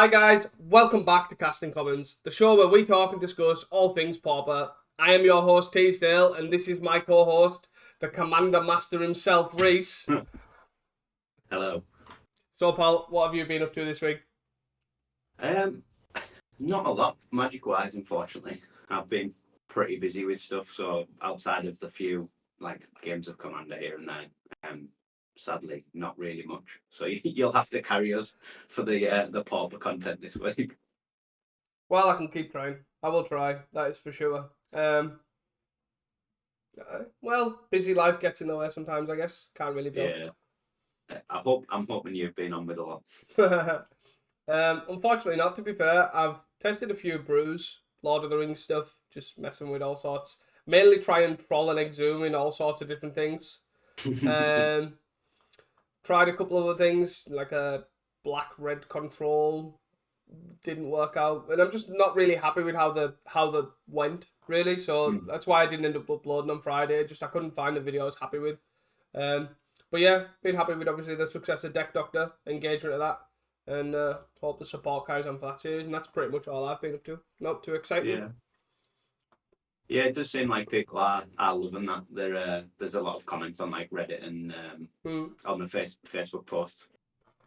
Hi guys, welcome back to Casting Commons, the show where we talk and discuss all things Pauper. I am your host Teasdale, and this is my co-host, the Commander Master himself, Reese. Hello. So Paul, what have you been up to this week? Not a lot magic-wise, unfortunately. I've been pretty busy with stuff, so outside of the few games of Commander here and there, sadly not really much. So you'll have to carry us for the Pauper content this week. Well, I can keep trying. I will try, that is for sure. Well, busy life gets in the way sometimes, I guess. Can't really be. Yeah. I'm hoping you've been on with a lot. Unfortunately not, to be fair. I've tested a few brews, Lord of the Rings stuff, just messing with all sorts. Mainly try and troll and exhume in all sorts of different things. Tried a couple other things, like a black-red control. Didn't work out. And I'm just not really happy with how the went, really. So that's why I didn't end up uploading on Friday. Just I couldn't find the video I was happy with. But yeah, been happy with obviously the success of Deck Doctor, engagement of that. And hope the support carries on for that series, and that's pretty much all I've been up to. Not too exciting. Yeah, it does seem like people are loving that. There's a lot of comments on like Reddit and on the Facebook posts,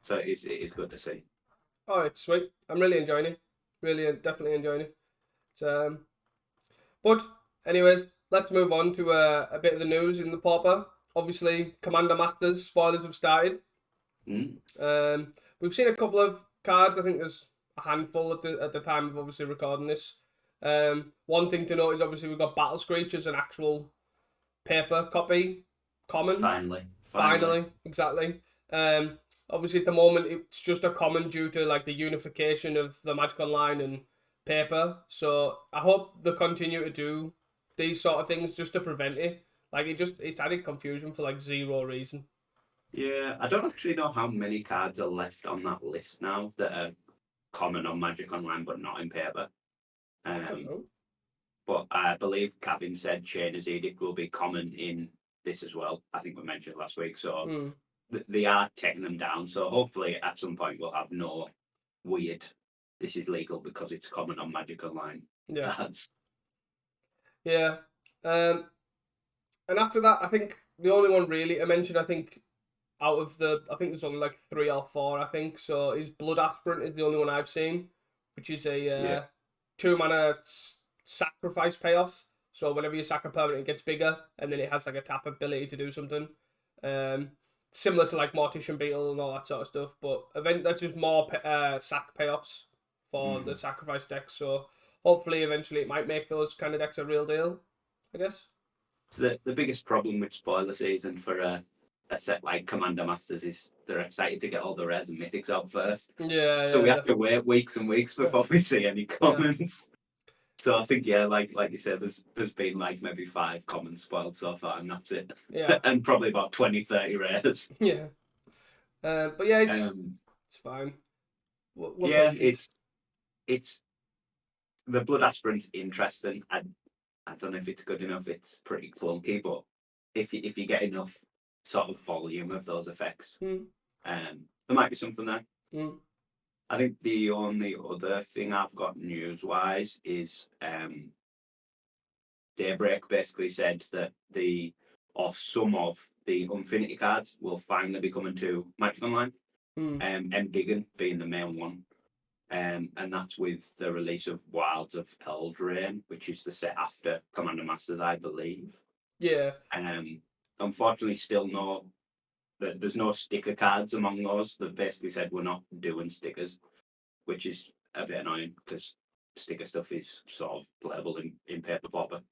so it is good to see. Oh, it's sweet. I'm really enjoying it. Really, definitely enjoying it. But anyways, let's move on to a bit of the news in the Pauper. Obviously, Commander Masters spoilers have started. We've seen a couple of cards. I think there's a handful at the time of obviously recording this. One thing to note is obviously we've got Battle Screech as an actual paper copy, common. Finally, exactly. Obviously at the moment it's just a common due to like the unification of the Magic Online and paper. So I hope they continue to do these sort of things just to prevent it. Like it's added confusion for like zero reason. Yeah, I don't actually know how many cards are left on that list now that are common on Magic Online but not in paper. I don't know. But I believe Gavin said Chainer's Edict will be common in this as well. I think we mentioned last week. So they are taking them down. So hopefully at some point we'll have no weird, this is legal because it's common on Magic Online cards. Yeah. And after that, I think the only one really I mentioned, I think there's only like 3 or 4, I think. So is Blood Aspirant is the only one I've seen, which is a 2-mana sacrifice payoff. So whenever you sack a permanent, it gets bigger, and then it has like a tap ability to do something. Similar to like Mortician Beetle and all that sort of stuff, but that's just more sack payoffs for the sacrifice decks. So hopefully, eventually, it might make those kind of decks a real deal, I guess. So the biggest problem with spoiler season for a set like Commander Masters is they're excited to get all the rares and mythics out first. So we have to wait weeks and weeks before we see any commons. So I think like you said, there's been like maybe 5 commons spoiled so far, and that's it. Yeah. And probably about 20-30 rares. Yeah. But yeah, it's fine. It's the Blood Aspirant's interesting. I don't know if it's good enough. It's pretty clunky, but if you get enough sort of volume of those effects, there might be something there. I think the only other thing I've got news-wise is Daybreak basically said that some of the Unfinity cards will finally be coming to Magic Online. Embiggen being the main one. And that's with the release of Wilds of Eldraine, which is the set after Commander Masters, I believe. Yeah. Unfortunately, there's no sticker cards among those. They've basically said we're not doing stickers, which is a bit annoying because sticker stuff is sort of playable in Paper Pauper.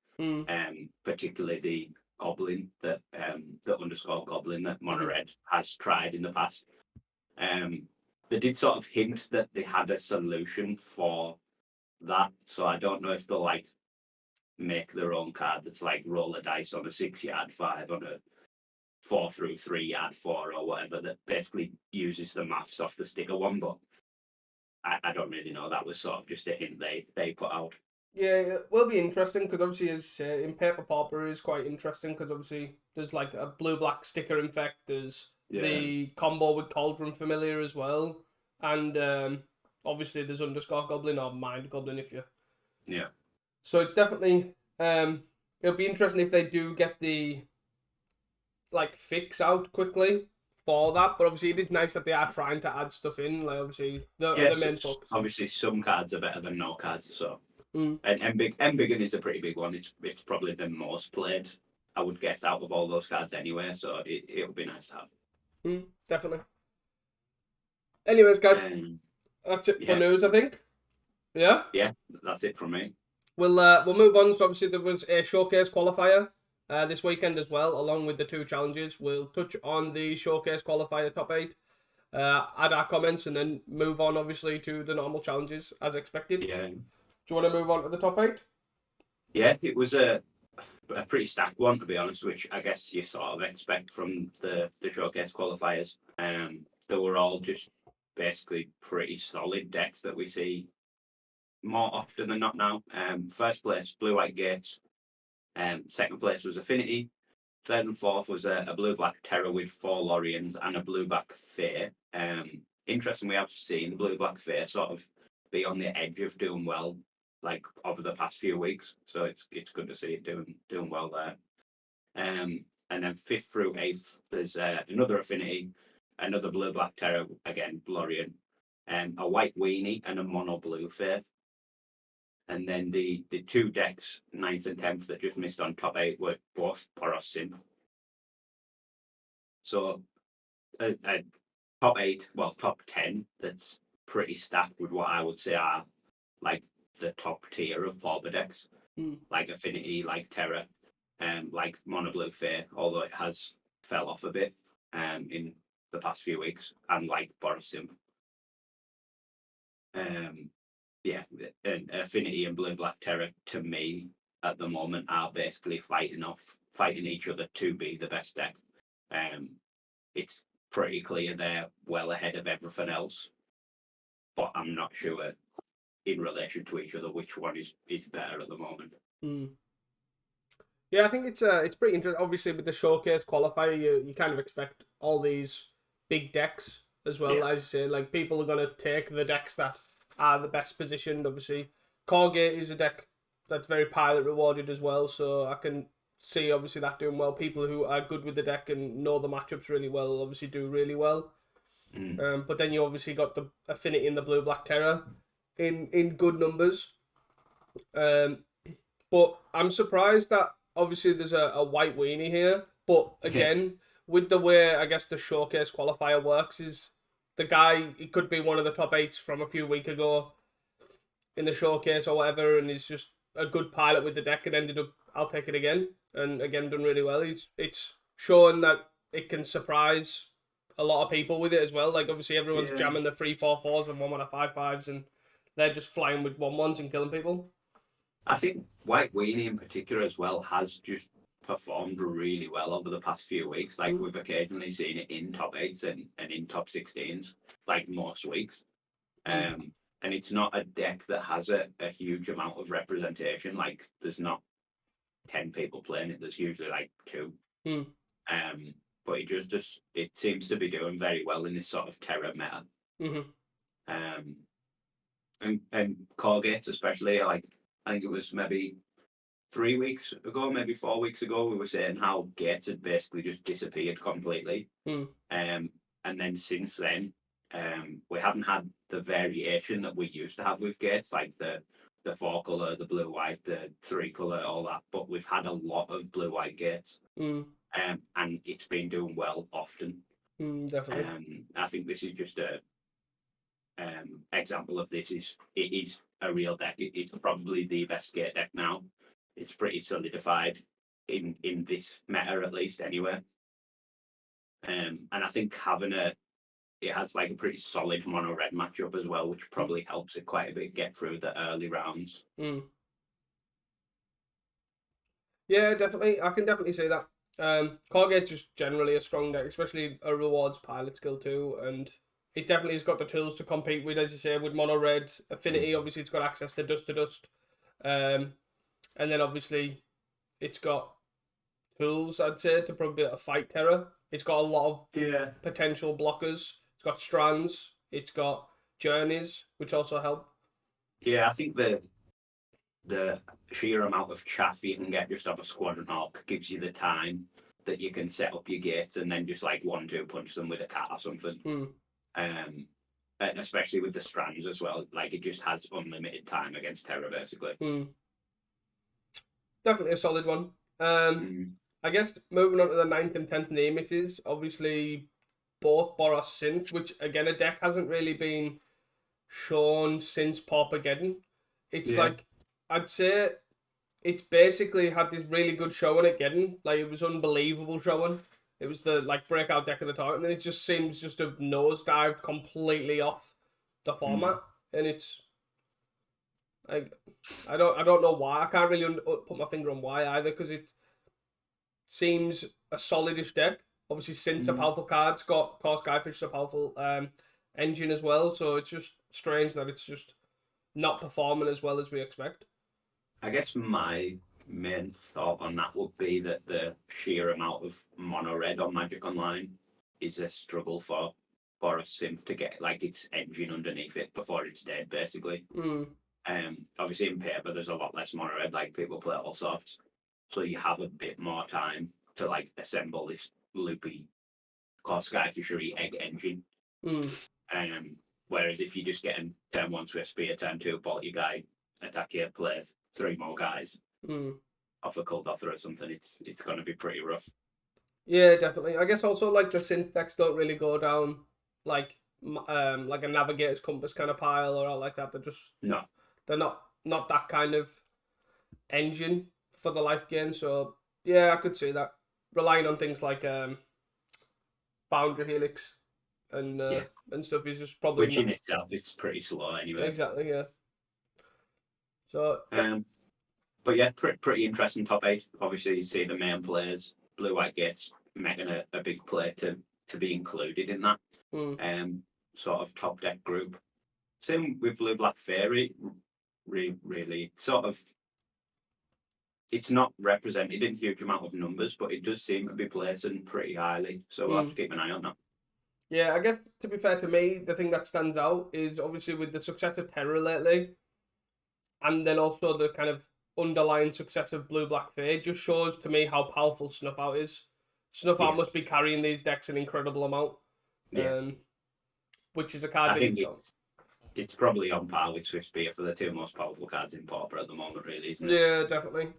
Particularly the Goblin the underscore Goblin that Mono Red has tried in the past. They did sort of hint that they had a solution for that, so I don't know if they'll like make their own card that's like roll a dice on a 6 you add 5, on a 4 through 3 you add 4 or whatever, that basically uses the maths off the sticker one, but I don't really know. That was sort of just a hint they put out. Yeah, it will be interesting because obviously, as in Paper Pauper, is quite interesting because obviously there's like a blue-black sticker infect. There's the combo with Cauldron Familiar as well, and obviously there's Underscore Goblin or Mind Goblin if you. Yeah. So it's definitely it'll be interesting if they do get the like fix out quickly for that. But obviously it is nice that they are trying to add stuff in. Like obviously the Yes, main focus. obviously some cards are better than no cards. So Mm. and Embiggen is a pretty big one. It's probably the most played, I would guess, out of all those cards anyway. So it'll be nice to have. Definitely. Anyways, guys, that's it for Yeah. news. I think. Yeah. Yeah, that's it from me. We'll move on. So obviously there was a showcase qualifier this weekend as well, along with the 2 challenges. We'll touch on the showcase qualifier top 8, add our comments, and then move on obviously to the normal challenges as expected. Yeah. Do you want to move on to the top 8? Yeah, it was a pretty stacked one, to be honest, which I guess you sort of expect from the showcase qualifiers. They were all just basically pretty solid decks that we see more often than not now. First place, Blue White Gates. Second place was Affinity. Third and fourth was a Blue Black Terror with 4 Lorians and a Blue Black Fae. Interesting, we have seen the Blue Black Fae sort of be on the edge of doing well, like over the past few weeks. So it's good to see it doing well there. And then 5th through 8th, there's another Affinity, another Blue Black Terror, again Lorian, a White Weenie, and a Mono Blue Fae. And then the 2 decks, 9th and 10th, that just missed on top 8 were both Boros Synth. So top 8, well, top 10, that's pretty stacked with what I would say are like the top tier of Pauper decks. Like Affinity, like Terra, like Mono Blue Fae, although it has fell off a bit in the past few weeks, and like Boros Synth. Yeah, and Affinity and Blue Black Terror, to me, at the moment, are basically fighting each other to be the best deck. It's pretty clear they're well ahead of everything else, but I'm not sure in relation to each other which one is better at the moment. Yeah, I think it's pretty interesting. Obviously, with the showcase qualifier, you kind of expect all these big decks as well. Yeah. As you say, like people are gonna take the decks that are the best positioned. Obviously, Corgate is a deck that's very pilot rewarded as well, so I can see obviously that doing well. People who are good with the deck and know the matchups really well obviously do really well. But then you obviously got the Affinity and the Blue Black Terror in good numbers. But I'm surprised that obviously there's a White Weenie here. But again, with the way I guess the showcase qualifier works, is the guy, he could be one of the top 8s from a few weeks ago in the showcase or whatever, and he's just a good pilot with the deck and ended up, I'll take it again, and again done really well. It's showing that it can surprise a lot of people with it as well. Like obviously everyone's jamming the 3/4/4s and 1/5/5s, and they're just flying with 1/1s and killing people. I think White Weenie in particular as well has just performed really well over the past few weeks. Like we've occasionally seen it in top 8s and in top 16s, like most weeks. And it's not a deck that has a huge amount of representation. Like there's not 10 people playing it. There's usually like 2. But it seems to be doing very well in this sort of Terra meta. And Corgate especially, like I think it was maybe 3 weeks ago, maybe 4 weeks ago, we were saying how Gates had basically just disappeared completely. And then since then, we haven't had the variation that we used to have with Gates, like the 4-color, the blue-white, the 3-color, all that. But we've had a lot of blue-white Gates. And it's been doing well often. Definitely. I think this is just a example of this. It is a real deck. It's probably the best Gate deck now. It's pretty solidified in this meta, at least, anyway. And I think it has like a pretty solid mono red matchup as well, which probably helps it quite a bit get through the early rounds. Yeah, definitely. I can definitely say that. Corgate's just generally a strong deck, especially a rewards pilot skill too, and it definitely has got the tools to compete with, as you say, with mono red. Affinity, obviously, it's got access to dust. And then obviously, it's got tools, I'd say, to probably be able to fight Terra. It's got a lot of potential blockers. It's got strands. It's got journeys, which also help. Yeah, I think the sheer amount of chaff you can get just off a squadron hawk gives you the time that you can set up your gates and then just like 1-2 punch them with a cat or something. Mm. Especially with the strands as well. Like it just has unlimited time against Terra basically. Definitely a solid one. I guess moving on to the 9th and 10th Nemesis, obviously both Boros Synth, which again a deck hasn't really been shown since Paupergeddon. It's like I'd say it's basically had this really good showing at Geddon. Like it was unbelievable showing. It was the like breakout deck of the tournament, and then it just seems just to have nosedived completely off the format, and it's like I don't know why. I can't really put my finger on why either, because it seems a solidish deck. Obviously, since a powerful card, Scott Course Skyfish is a powerful engine as well. So it's just strange that it's just not performing as well as we expect. I guess my main thought on that would be that the sheer amount of mono red on Magic Online is a struggle for a synth to get like its engine underneath it before it's dead, basically. Obviously in paper there's a lot less mono red, like people play all sorts, so you have a bit more time to like assemble this loopy Course Skyfishery egg engine. Whereas if you just get in turn 1 Swift Spear, turn 2 bolt your guy, attack you, play 3 more guys off a Cold Author or something, it's going to be pretty rough. Yeah, definitely. I guess also like the synth decks don't really go down like a Navigator's Compass kind of pile or like that. They're not that kind of engine for the life gain. So yeah, I could see that relying on things like Foundry Helix and stuff is just probably which in itself is pretty slow anyway. Exactly, yeah. So but yeah, pretty interesting top 8. Obviously, you see the main players, Blue White Gates making a big play to be included in that sort of top deck group. Same with Blue Black Fairy. Really, sort of. It's not represented in huge amount of numbers, but it does seem to be placing pretty highly. So we'll have to keep an eye on that. Yeah, I guess to be fair to me, the thing that stands out is obviously with the success of Terra lately, and then also the kind of underlying success of Blue Black Fade just shows to me how powerful Snuff Out is. Snuff Out must be carrying these decks an incredible amount. Which is a card I think it's probably on par with Swift Spear for the 2 most powerful cards in Pauper at the moment, really, isn't it? Yeah, definitely.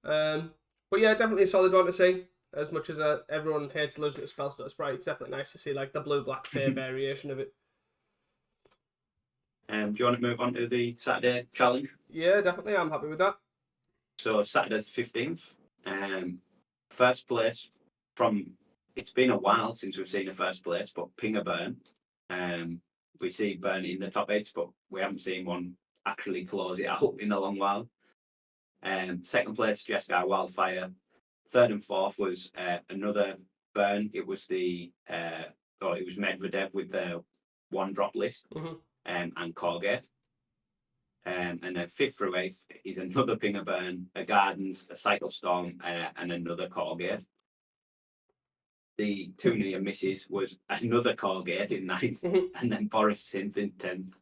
But yeah, definitely a solid one to see. As much as everyone hates losing to Spellstutter Sprite, it's definitely nice to see like the Blue Black Fade variation of it. Do you want to move on to the Saturday challenge? Yeah, definitely. I'm happy with that. So Saturday the 15th, first place from. It's been a while since we've seen a first place, but Pinger Burn. We see Burn in the top 8, but we haven't seen one actually close it out in a long while. Second place, Jeskai Wildfire. Third and fourth was another Burn. It was it was Medvedev with the 1-drop list and Corgate. And then 5th through 8th is another Pinger Burn, a Gardens, a Cycle Storm, and another Corgate. The 2 near misses was another Corgate in 9th, and then Boros Synth in 10th.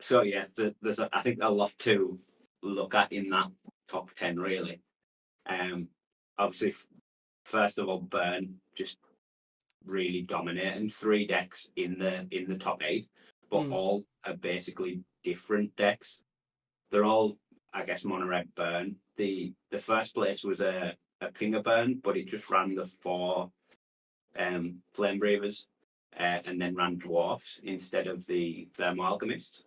So yeah, there's I think a lot to look at in that top 10 really. Obviously, first of all, Burn just really dominating 3 decks in the top 8, but all are basically different decks. They're all, I guess, mono red Burn. The first place was a Pinger Burn, but it just ran the 4 Flame Breathers and then ran Dwarfs instead of the Thermal Alchemists.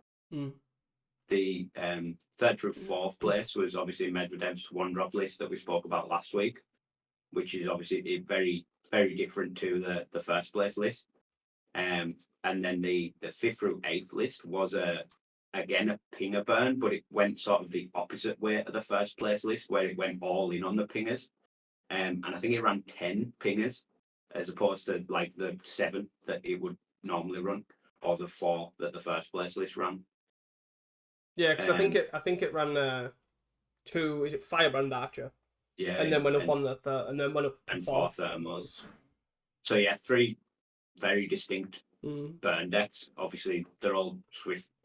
The 3rd through 4th place was obviously Medvedev's 1-drop list that we spoke about last week, which is obviously very, very different to the first place list. And then the 5th through 8th list was again a Pinger Burn, but it went sort of the opposite way to the first place list, where it went all in on the pingers. And I think it ran 10 pingers as opposed to like the 7 that it would normally run, or the 4 that the first place list ran. Yeah, because I think it ran 2. Is it Firebrand Archer? Yeah, and then went up on the third, and then went up and 4 thermals. So yeah, 3 very distinct burn decks. Obviously, they're all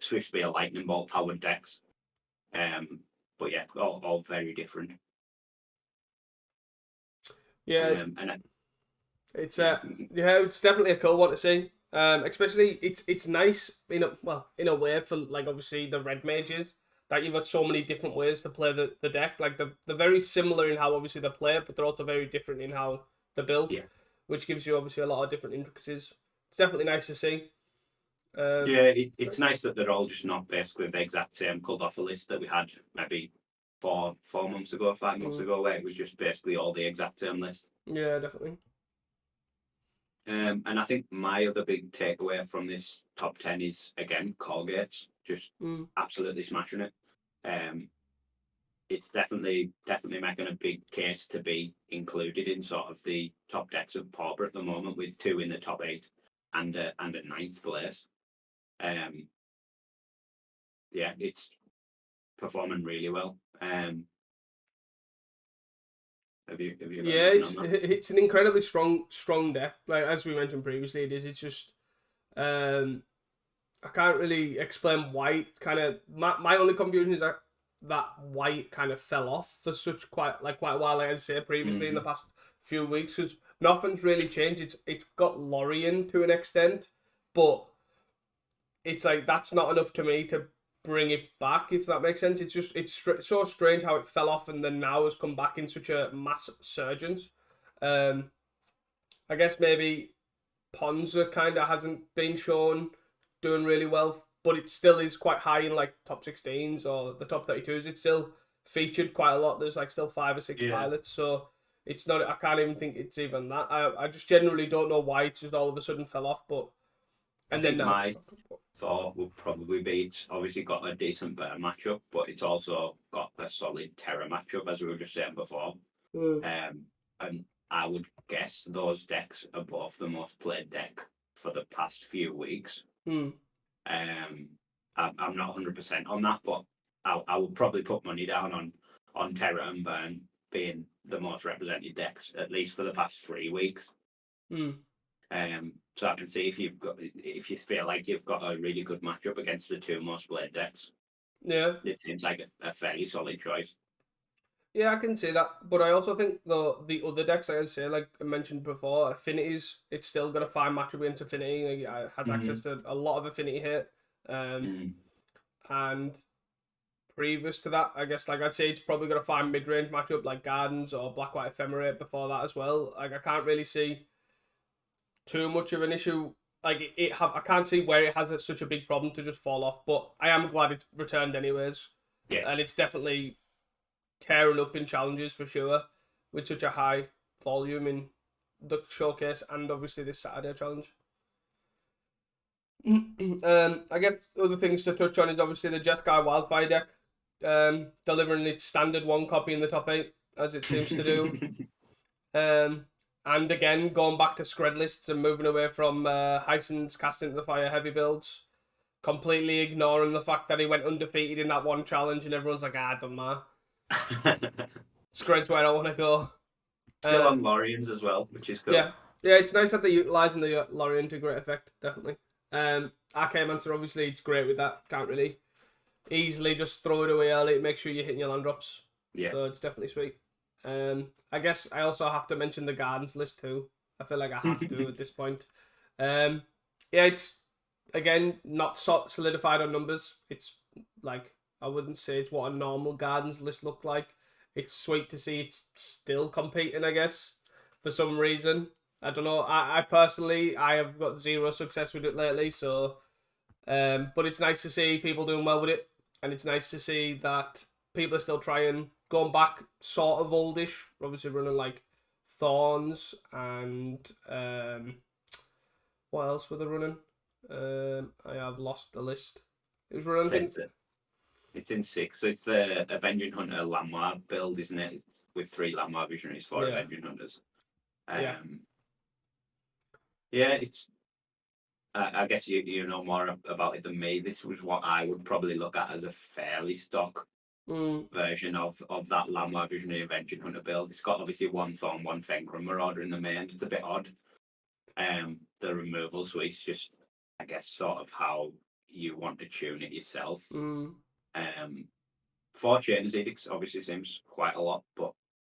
Swiftspear Lightning Bolt powered decks. But yeah, all very different. Yeah, And it's it's definitely a cool one to see. Especially it's nice in a way for like obviously the red mages that you've got so many different ways to play the deck. Like they're very similar in how obviously they play, but they're also very different in how they're built, yeah, which gives you obviously a lot of different intricacies. It's definitely nice to see. yeah, it's nice that they're all just not basically the exact same colored offer list that we had maybe 4 months ago, 5 months ago, where it was just basically all the exact same list. Yeah, definitely. And I think my other big takeaway from this top 10 is again Colgate's just absolutely smashing it. It's definitely making a big case to be included in sort of the top decks of Pauper at the moment, with 2 in the top 8 and a 9th place. Yeah, it's performing really well. Have you Yeah, it's an incredibly strong deck. Like as we mentioned previously, it is. It's just I can't really explain why it kind of my only confusion is that why it kind of fell off for quite a while. Like I said previously in the past few weeks, because nothing's really changed. It's got Lorien to an extent, but it's like that's not enough to me to bring it back, if that makes sense. It's just so strange how it fell off and then now has come back in such a mass surgence. I guess maybe Ponza kind of hasn't been shown doing really well, but it still is quite high in like top 16s or the top 32s. It's still featured quite a lot. There's like still 5 or 6 pilots, so it's not. I can't even think it's even that. I just generally don't know why it just all of a sudden fell off, but. I think my thought would probably be it's obviously got a decent better matchup, but it's also got a solid Terra matchup, as we were just saying before. And I would guess those decks are both the most played deck for the past few weeks. I'm not 100% on that, but I would probably put money down on Terra and Burn being the most represented decks, at least for the past 3 weeks. So I can see if you feel like you've got a really good matchup against the 2 most played decks. Yeah, it seems like a fairly solid choice. Yeah, I can see that, but I also think the other decks, like I say, like I mentioned before, Affinities, it's still got a fine matchup against Affinity. Like, it has access to a lot of Affinity hit, and previous to that, I guess, like I'd say, it's probably got a fine mid-range matchup like Gardens or Black White Ephemerate before that as well. Like I can't really see too much of an issue. Like I can't see where it has such a big problem to just fall off. But I am glad it returned anyways. Yeah, and it's definitely tearing up in challenges for sure, with such a high volume in the showcase and obviously this Saturday challenge. I guess other things to touch on is obviously the Jeskai Wildfire deck, delivering its standard 1 copy in the top 8 as it seems to do. And again, going back to Skred lists and moving away from Hyson's Cast into the Fire heavy builds, completely ignoring the fact that he went undefeated in that one challenge and everyone's like, it doesn't matter. Skred's where I want to go. Still on Lorien's as well, which is cool. Yeah, it's nice that they're utilising the Lorien to great effect, definitely. Archaeomancer, obviously, it's great with that. Can't really easily just throw it away early. Make sure you're hitting your land drops. Yeah. So it's definitely sweet. I guess I also have to mention the Gardens list too. I feel like I have to at this point. Yeah, it's again not solidified on numbers. It's like I wouldn't say it's what a normal Gardens list looked like. It's sweet to see it's still competing, I guess, for some reason. I don't know. I personally, I have got 0 success with it lately, so but it's nice to see people doing well with it, and it's nice to see that people are still trying, going back sort of oldish, obviously running like Thorns and what else were they running? I have lost the list. It was running. It's in 6, so it's the Avenging Hunter Lamar build, isn't it? It's with 3 Lamar Visionaries, 4 Avenging Hunters. Yeah, it's. I guess you know more about it than me. This was what I would probably look at as a fairly stock version of that Lamar Visionary Avenging Hunter build. It's got obviously 1 Thorn, 1 Fengram Marauder in the main. It's a bit odd. the removal suite's just, I guess, sort of how you want to tune it yourself. Mm. 4 chainers edicts obviously seems quite a lot, but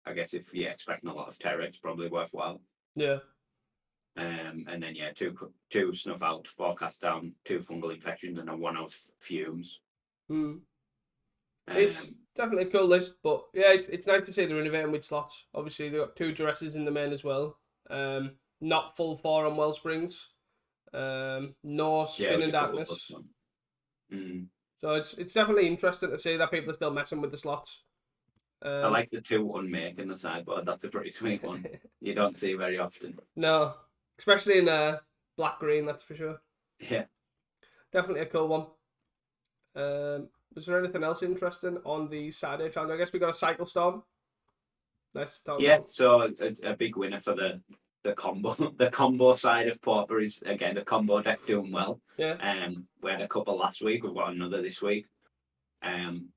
I guess if you're expecting a lot of terror, it's probably worthwhile. Yeah. And then yeah, two snuff out, 4 cast down, 2 fungal infections, and a 1 of fumes. Mm. It's definitely a cool list, but yeah, it's nice to see they're innovating with slots. Obviously, they've got 2 duresses in the main as well. Not full 4 on Wellsprings. No Spin and Darkness. So it's definitely interesting to see that people are still messing with the slots. I like the 2 unmake in the sideboard. That's a pretty sweet one. You don't see very often. No, especially in black green, that's for sure. Yeah. Definitely a cool one. Was there anything else interesting on the Saturday challenge? I guess we got a Cycle Storm. Nice to talk about. So a big winner for the combo. The combo side of Pauper is, again, the combo deck doing well. Yeah. We had a couple last week. We've got another this week.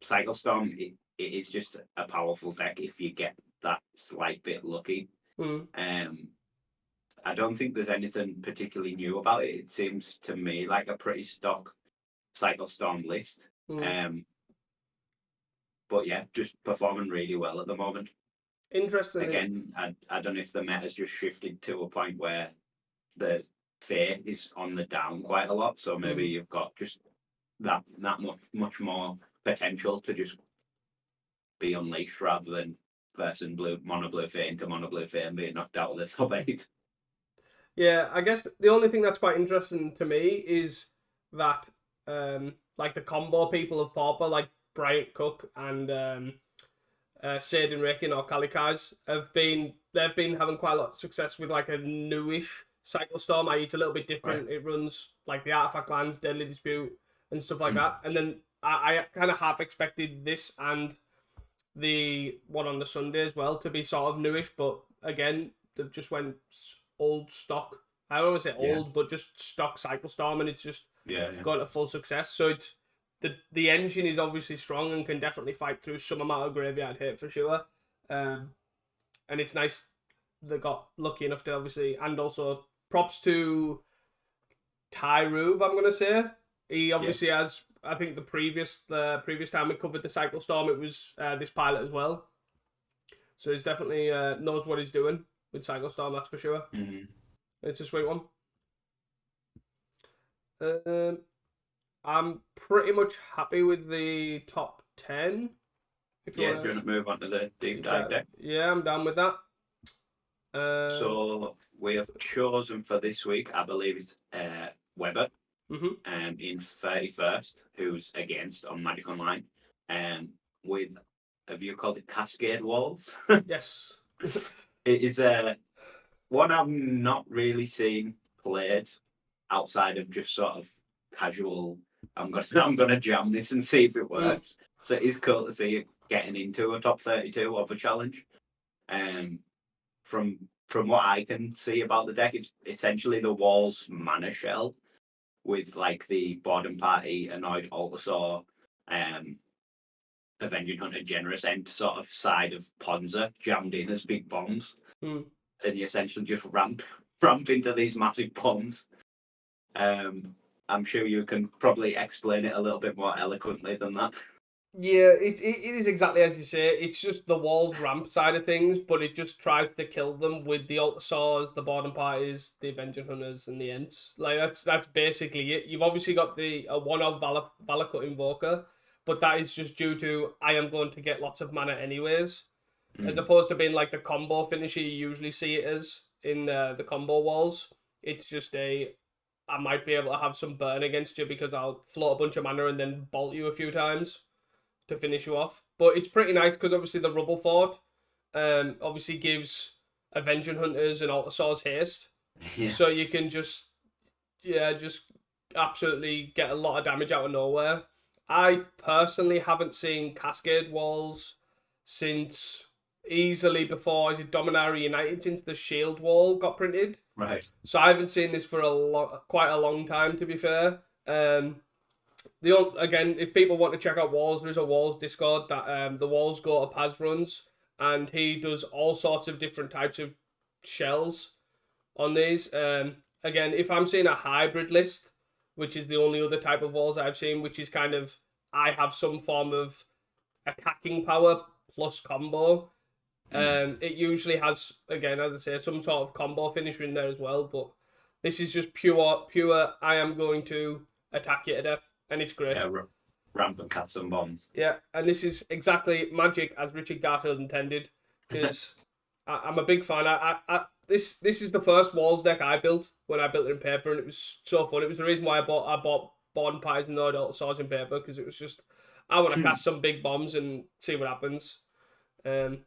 Cycle Storm, it is just a powerful deck if you get that slight bit lucky. I don't think there's anything particularly new about it. It seems to me like a pretty stock Cycle Storm list. But yeah, just performing really well at the moment. Interesting. Again, I don't know if the meta's just shifted to a point where the Fae is on the down quite a lot. So maybe you've got just that much more potential to just be unleashed rather than versing mono blue Fae into mono blue Fae and being knocked out of the top 8. Yeah, I guess the only thing that's quite interesting to me is that like the combo people of Pauper, like Bryant Cook and Saidan Rakin or Kalikaz, they've been having quite a lot of success with like a newish Cycle Storm. It's a little bit different. Right. It runs like the Artifact Lands, Deadly Dispute, and stuff like that. And then I kind of half expected this and the one on the Sunday as well to be sort of newish, but again, they've just went old stock. I don't want to say old, but just stock Cycle Storm, and it's just gone to full success. So it's the engine is obviously strong and can definitely fight through some amount of graveyard hit for sure. And it's nice they got lucky enough to obviously, and also props to Tyrube, I'm gonna say. He obviously has, I think the previous time we covered the Cycle Storm, it was this pilot as well. So he's definitely knows what he's doing with Cycle Storm, that's for sure. It's a sweet one. I'm pretty much happy with the top 10. Do you want to move on to the deep dive deck? Yeah, I'm down with that. So we have chosen for this week, I believe it's Weber in 31st, who's against on Magic Online, with a view called the Cascade Walls. Yes. It is one I've not really seen played outside of just sort of casual. I'm gonna jam this and see if it works. So it is cool to see it getting into a top 32 of a challenge. From what I can see about the deck, it's essentially the Walls mana shell with like the Boredom Party, Annoyed Altasaur, Avenging Hunter, Generous End sort of side of Ponza jammed in as big bombs. And you essentially just ramp into these massive bombs. I'm sure you can probably explain it a little bit more eloquently than that. Yeah, it is exactly as you say. It's just the Walls ramp side of things, but it just tries to kill them with the Altasaurs, the Boredom Parties, the Avenging Hunters, and the Ents. Like that's basically it. You've obviously got the one-off Valakut Invoker, but that is just due to I am going to get lots of mana anyways, as opposed to being like the combo finisher you usually see it as in the combo Walls. It's just I might be able to have some burn against you because I'll float a bunch of mana and then bolt you a few times to finish you off. But it's pretty nice because obviously the Rubble Fort obviously gives Avenging Hunters and Altasaurs haste. Yeah. So you can just absolutely get a lot of damage out of nowhere. I personally haven't seen Cascade Walls since easily before Dominaria United, since the Shield Wall got printed. Right. So I haven't seen this for quite a long time, to be fair. Again, if people want to check out Walls, there's a Walls Discord that the Walls go to Paz runs, and he does all sorts of different types of shells on these. again, if I'm seeing a hybrid list, which is the only other type of walls I've seen, which is kind of I have some form of attacking power plus combo. It usually has, again, as I say, some sort of combo finisher in there as well. But this is just pure. I am going to attack you to death, and it's great. Yeah, ramp and cast some bombs. Yeah, and this is exactly Magic as Richard Garfield intended, because I'm a big fan. This is the first walls deck I built when I built it in paper, and it was so fun. It was the reason why I bought Born Pies and No Adult Swords in paper, because it was just I want to cast some big bombs and see what happens. Ent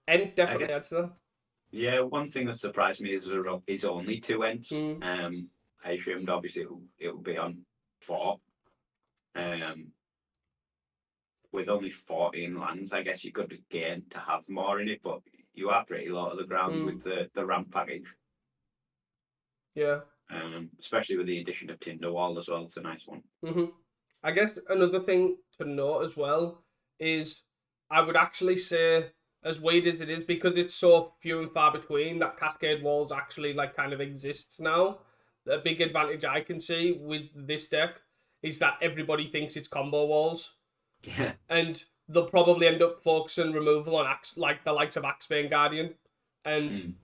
I definitely guess, adds to that. yeah, one thing that surprised me is only 2 ends. Mm. I assumed obviously it would be on 4. Um, with only 14 lands, I guess you could gain to have more in it, but you are pretty low to the ground Mm. with the ramp package. Yeah. Especially with the addition of Tinderwall as well. It's a nice one. I guess another thing to note as well is I would actually say, as weird as it is, because it's so few and far between, that Cascade Walls actually like kind of exists now. A big advantage I can see with this deck is that everybody thinks it's combo walls, Yeah. and they'll probably end up focusing removal on like the likes of Axebane Guardian, and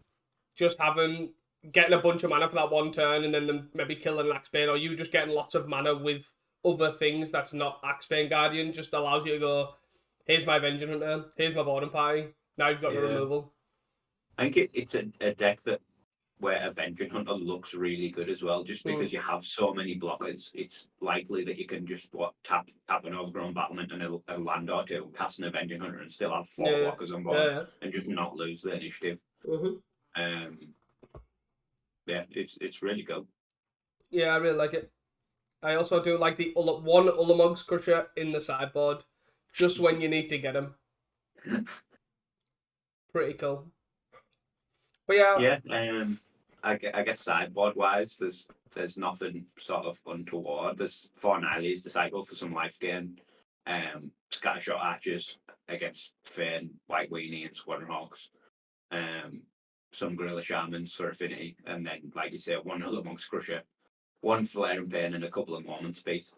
just getting a bunch of mana for that one turn, and then them maybe killing an Axebane, or you just getting lots of mana with other things that's not Axebane Guardian, just allows you to go, here's my Vengeance Hunter, here's my Boredom Party, now you've got the removal. I think it's a deck that where Avenging Hunter looks really good as well, just because you have so many blockers. It's likely that you can just tap an Overgrown Battlement and a land or two, cast an Avenging Hunter, and still have 4 blockers on board, and just not lose the initiative. Yeah, it's really cool. Yeah, I really like it. I also do like the one Ulamog's Crusher in the sideboard, just when you need to get him. Pretty cool. But yeah. Yeah, I guess sideboard wise, there's nothing sort of untoward. There's 4 Niles Disciple for some life gain. Scattershot Archers against Fane, White Weenie, and Squadron Hawks. Some Gorilla Shamans for affinity, and then, like you say, 1 Ulamog's Crusher, 1 Flare and Pain, and a couple of Moments Piece.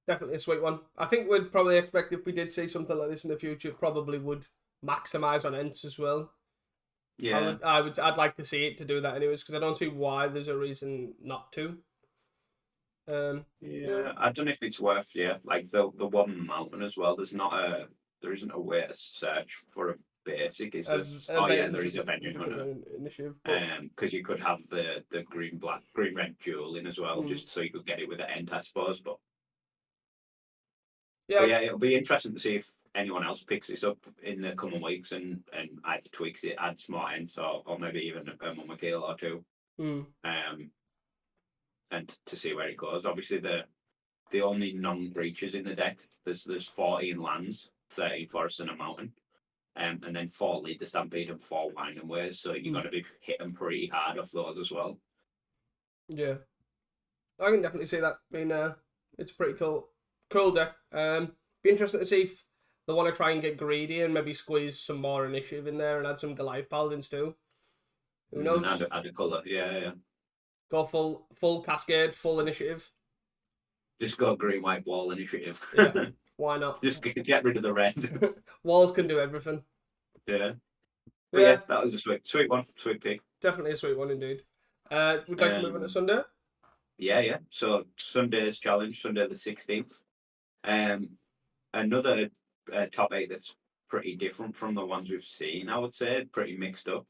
Definitely a sweet one. I think we'd probably expect, if we did see something like this in the future, probably would maximise on Ents as well. Yeah, I'd like to see it to do that anyways, because I don't see why there's a reason not to. yeah, I don't know if it's worth. Yeah, like the one mountain as well. There isn't a way to search for a basic. Is this? Oh yeah, there is Avenging Hunter. Initiative. Because you could have the green red jewel in as well, just so you could get it with the Ent, I suppose. But yeah, it'll be interesting to see if anyone else picks this up in the coming weeks and either tweaks it, adds more Ents, or maybe even a Mumakil or 2. And to see where it goes. Obviously, the only non-breaches in the deck, there's 14 lands, 13 forests and a mountain, and then 4 Lead the Stampede and 4 Winding Ways. So you've got to be hitting pretty hard off those as well. Yeah, I can definitely see that being it's a pretty cool deck. Be interesting to see if they want to try and get greedy and maybe squeeze some more initiative in there and add some Goliath Paladins too. Who knows? Add a colour, yeah. Go full Cascade, full initiative. Just go green, white wall initiative. Yeah, why not? Just get rid of the red. Walls can do everything. Yeah. But yeah, that was a sweet one. Sweet pick. Definitely a sweet one indeed. Would you like to move on to Sunday? Yeah. So Sunday's challenge, Sunday the 16th. Another top 8 that's pretty different from the ones we've seen, I would say. Pretty mixed up.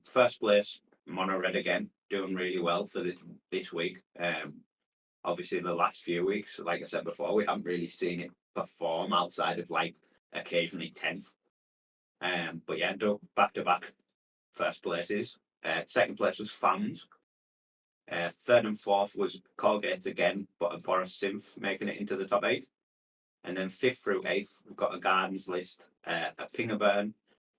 First place, Mono Red again, doing really well for this week. Obviously, the last few weeks, like I said before, we haven't really seen it perform outside of like occasionally 10th. But yeah, back to back first places. Second place was Fams. Third and fourth was Colgate again, but a Boros Synth making it into the top 8. And then 5th through 8th, we've got a Gardens list, a Pingerburn,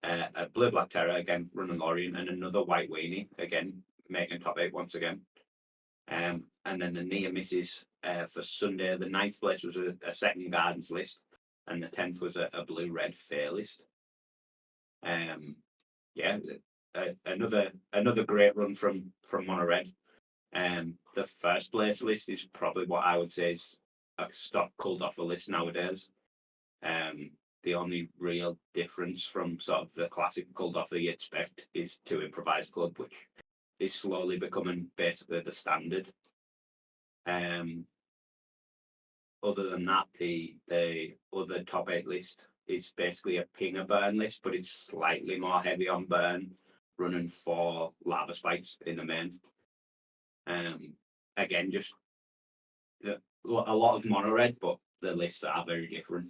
a Blue Black Terror again, running Lorien, and another White Weenie again, making top 8 once again. And then the near misses for Sunday, the 9th place was a second Gardens list, and the 10th was a Blue Red Fair list. Yeah, another great run from Mono Red. The first place list is probably what I would say is a stock cold offer list nowadays. The only real difference from sort of the classic cold offer you expect is to Improvised Club, which is slowly becoming basically the standard. Other than that, the other top 8 list is basically a Pinger burn list, but it's slightly more heavy on burn, running 4 lava spikes in the main. Again, just a lot of mono red, but the lists are very different.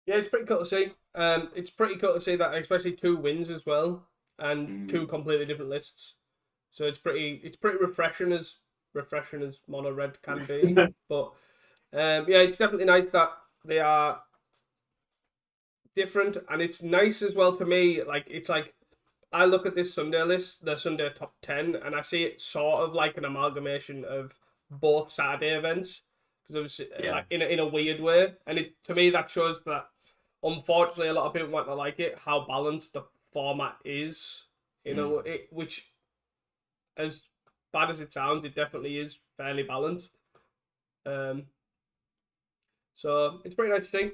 Yeah, it's pretty cool to see. It's pretty cool to see that, especially 2 wins as well, and 2 completely different lists. So it's pretty refreshing as mono red can be. But yeah, it's definitely nice that they are different, and it's nice as well to me. Like, it's like I look at this Sunday list, the Sunday top 10, and I see it sort of like an amalgamation of both Saturday events, because it was like in a weird way, and it, to me, that shows that unfortunately a lot of people might not like it, how balanced the format is, you know, which, as bad as it sounds, it definitely is fairly balanced. So it's pretty nice to see.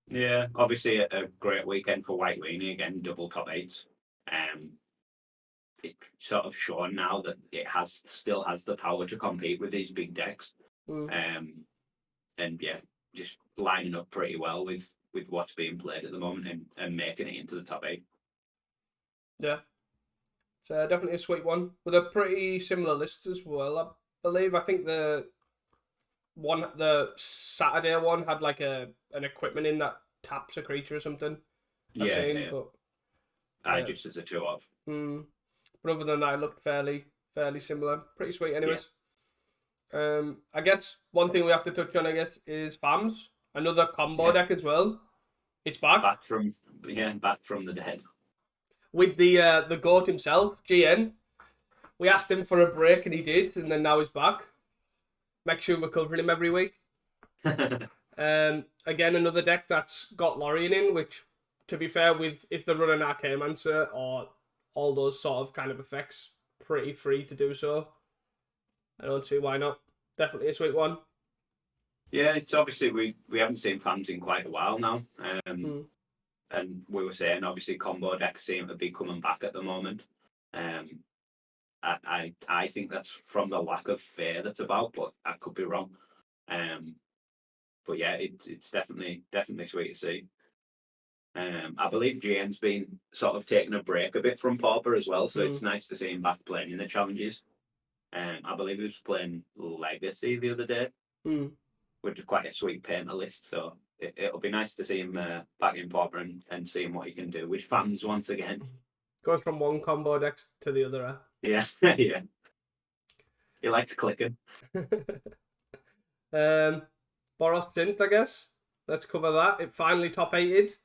Yeah, obviously a great weekend for White Weenie, again, double top 8s. It's sort of shown now that it still has the power to compete with these big decks. And yeah, just lining up pretty well with what's being played at the moment and making it into the top 8. Yeah. It's definitely a sweet one with a pretty similar list as well. I believe. I think the Saturday one had like an equipment in that taps a creature or something. Yeah. But just as a 2-of. But other than that, it looked fairly similar. Pretty sweet, anyways. Yeah. I guess one thing we have to touch on, is FAMS. Another combo deck as well. It's back. Back from the dead. With the GOAT himself, GN. We asked him for a break and he did, and then now he's back. Make sure we're covering him every week. Again, another deck that's got Lorien in, which, to be fair, if they run an Archaeomancer or all those sort of kind of effects, pretty free to do so. I don't see why not. Definitely a sweet one. Yeah, it's obviously we haven't seen FAMS in quite a while now. And we were saying obviously combo decks seem to be coming back at the moment. I think that's from the lack of fear that's about, but I could be wrong. But yeah, it's definitely sweet to see. I believe GN's been sort of taking a break a bit from Pauper as well, so it's nice to see him back playing in the challenges. I believe he was playing Legacy the other day, with quite a sweet painter list, so it'll be nice to see him back in Pauper and seeing what he can do with FAMS once again. Goes from one combo deck to the other. Yeah, yeah. He likes clicking. Boros Synth, I guess. Let's cover that. It finally top 8'd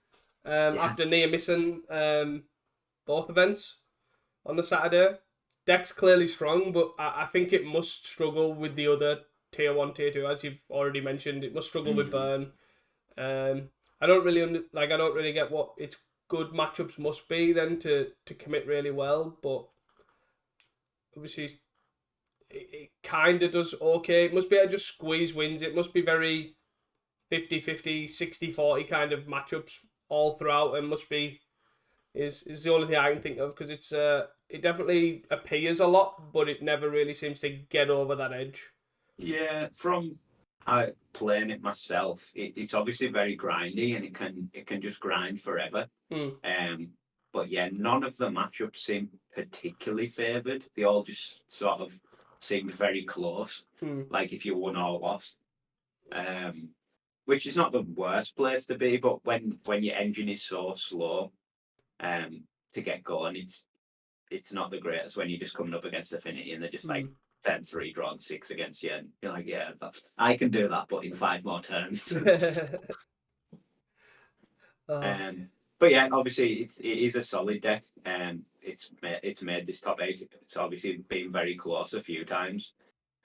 after near missing both events on the Saturday. Deck's clearly strong, but I think it must struggle with the other tier 1, tier 2, as you've already mentioned. It must struggle with burn. I don't really get what its good matchups must be then to commit really well, but obviously it kind of does okay. It must be able to just squeeze wins. It must be very 50-50, 60-40 kind of matchups all throughout, and must be is the only thing I can think of, because it definitely appears a lot, but it never really seems to get over that edge. Yeah, from playing it myself, it's obviously very grindy, and it can just grind forever. But yeah, none of the matchups seem particularly favoured. They all just sort of seemed very close, like if you won or lost. Which is not the worst place to be, but when your engine is so slow to get going, it's not the greatest when you're just coming up against Affinity and they're just like 10-3, drawn 6 against you, and you're like, yeah, I can do that, but in 5 more turns. But yeah, obviously it is a solid deck, and it's made this top 8. It's obviously been very close a few times,